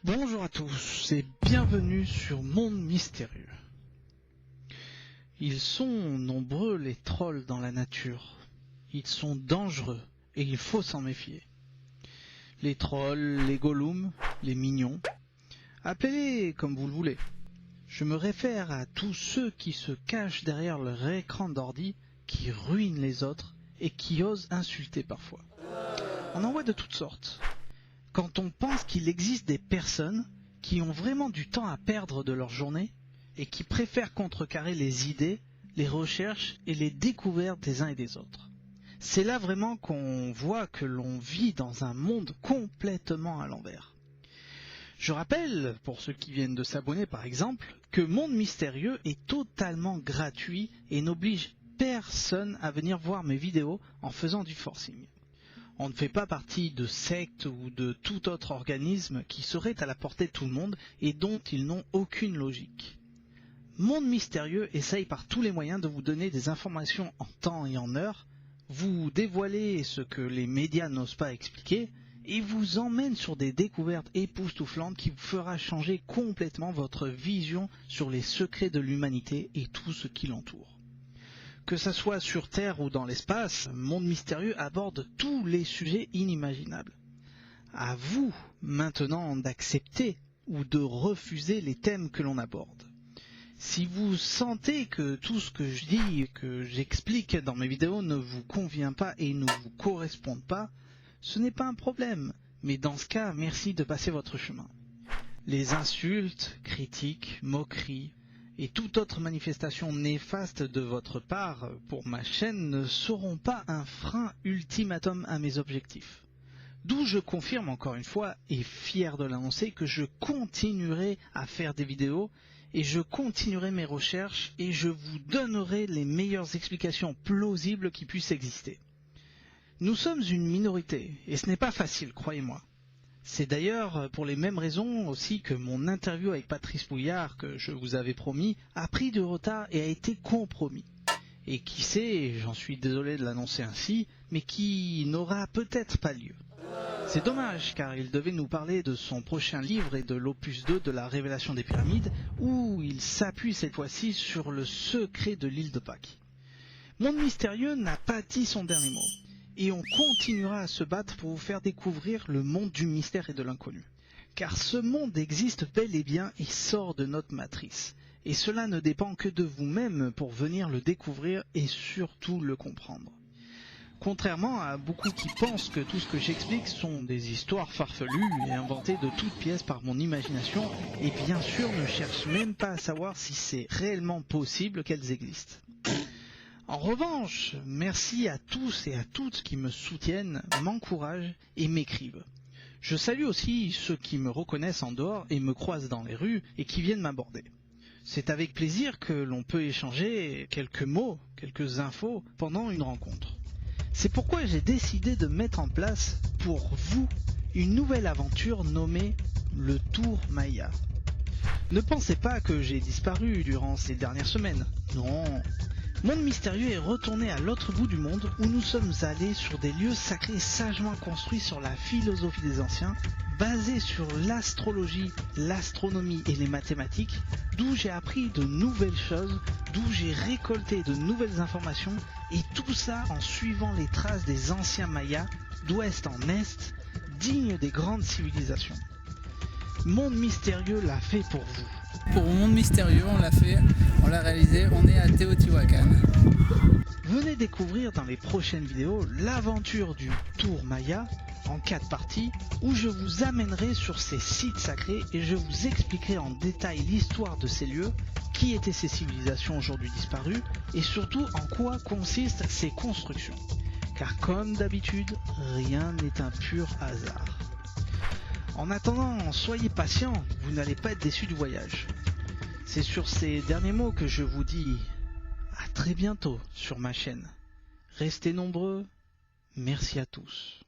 Bonjour à tous et bienvenue sur Monde Mystérieux. Ils sont nombreux les trolls dans la nature. Ils sont dangereux et il faut s'en méfier. Les trolls, les gollums, les mignons, appelez-les comme vous le voulez. Je me réfère à tous ceux qui se cachent derrière leur écran d'ordi, qui ruinent les autres et qui osent insulter parfois. On en voit de toutes sortes. Quand on pense qu'il existe des personnes qui ont vraiment du temps à perdre de leur journée et qui préfèrent contrecarrer les idées, les recherches et les découvertes des uns et des autres. C'est là vraiment qu'on voit que l'on vit dans un monde complètement à l'envers. Je rappelle, pour ceux qui viennent de s'abonner par exemple, que Monde Mystérieux est totalement gratuit et n'oblige personne à venir voir mes vidéos en faisant du forcing. On ne fait pas partie de sectes ou de tout autre organisme qui serait à la portée de tout le monde et dont ils n'ont aucune logique. Monde Mystérieux essaye par tous les moyens de vous donner des informations en temps et en heure, vous dévoiler ce que les médias n'osent pas expliquer et vous emmène sur des découvertes époustouflantes qui vous fera changer complètement votre vision sur les secrets de l'humanité et tout ce qui l'entoure. Que ça soit sur Terre ou dans l'espace, Monde Mystérieux aborde tous les sujets inimaginables. À vous maintenant d'accepter ou de refuser les thèmes que l'on aborde. Si vous sentez que tout ce que je dis et que j'explique dans mes vidéos ne vous convient pas et ne vous correspond pas, ce n'est pas un problème, mais dans ce cas, merci de passer votre chemin. Les insultes, critiques, moqueries et toute autre manifestation néfaste de votre part pour ma chaîne ne seront pas un frein ultimatum à mes objectifs. D'où je confirme encore une fois, et fier de l'annoncer, que je continuerai à faire des vidéos et je continuerai mes recherches et je vous donnerai les meilleures explications plausibles qui puissent exister. Nous sommes une minorité et ce n'est pas facile, croyez-moi. C'est d'ailleurs pour les mêmes raisons aussi que mon interview avec Patrice Pouillard, que je vous avais promis, a pris du retard et a été compromis. Et qui sait, j'en suis désolé de l'annoncer ainsi, mais qui n'aura peut-être pas lieu. C'est dommage car il devait nous parler de son prochain livre et de l'opus 2 de la Révélation des Pyramides, où il s'appuie cette fois-ci sur le secret de l'île de Pâques. Monde Mystérieux n'a pas dit son dernier mot. Et on continuera à se battre pour vous faire découvrir le monde du mystère et de l'inconnu. Car ce monde existe bel et bien et sort de notre matrice. Et cela ne dépend que de vous-même pour venir le découvrir et surtout le comprendre. Contrairement à beaucoup qui pensent que tout ce que j'explique sont des histoires farfelues et inventées de toutes pièces par mon imagination, et bien sûr ne cherchent même pas à savoir si c'est réellement possible qu'elles existent. En revanche, merci à tous et à toutes qui me soutiennent, m'encouragent et m'écrivent. Je salue aussi ceux qui me reconnaissent en dehors et me croisent dans les rues et qui viennent m'aborder. C'est avec plaisir que l'on peut échanger quelques mots, quelques infos pendant une rencontre. C'est pourquoi j'ai décidé de mettre en place pour vous une nouvelle aventure nommée le Tour Maya. Ne pensez pas que j'ai disparu durant ces dernières semaines, non. Monde Mystérieux est retourné à l'autre bout du monde où nous sommes allés sur des lieux sacrés sagement construits sur la philosophie des anciens, basés sur l'astrologie, l'astronomie et les mathématiques, d'où j'ai appris de nouvelles choses, d'où j'ai récolté de nouvelles informations, et tout ça en suivant les traces des anciens Mayas, d'ouest en est, dignes des grandes civilisations. Monde Mystérieux l'a fait pour vous. Pour Monde Mystérieux, on l'a fait, on l'a réalisé, on est à Teotihuacan. Venez découvrir dans les prochaines vidéos l'aventure du Tour Maya en 4 parties où je vous amènerai sur ces sites sacrés et je vous expliquerai en détail l'histoire de ces lieux, qui étaient ces civilisations aujourd'hui disparues et surtout en quoi consistent ces constructions. Car comme d'habitude, rien n'est un pur hasard. En attendant, soyez patients, vous n'allez pas être déçus du voyage. C'est sur ces derniers mots que je vous dis à très bientôt sur ma chaîne. Restez nombreux, merci à tous.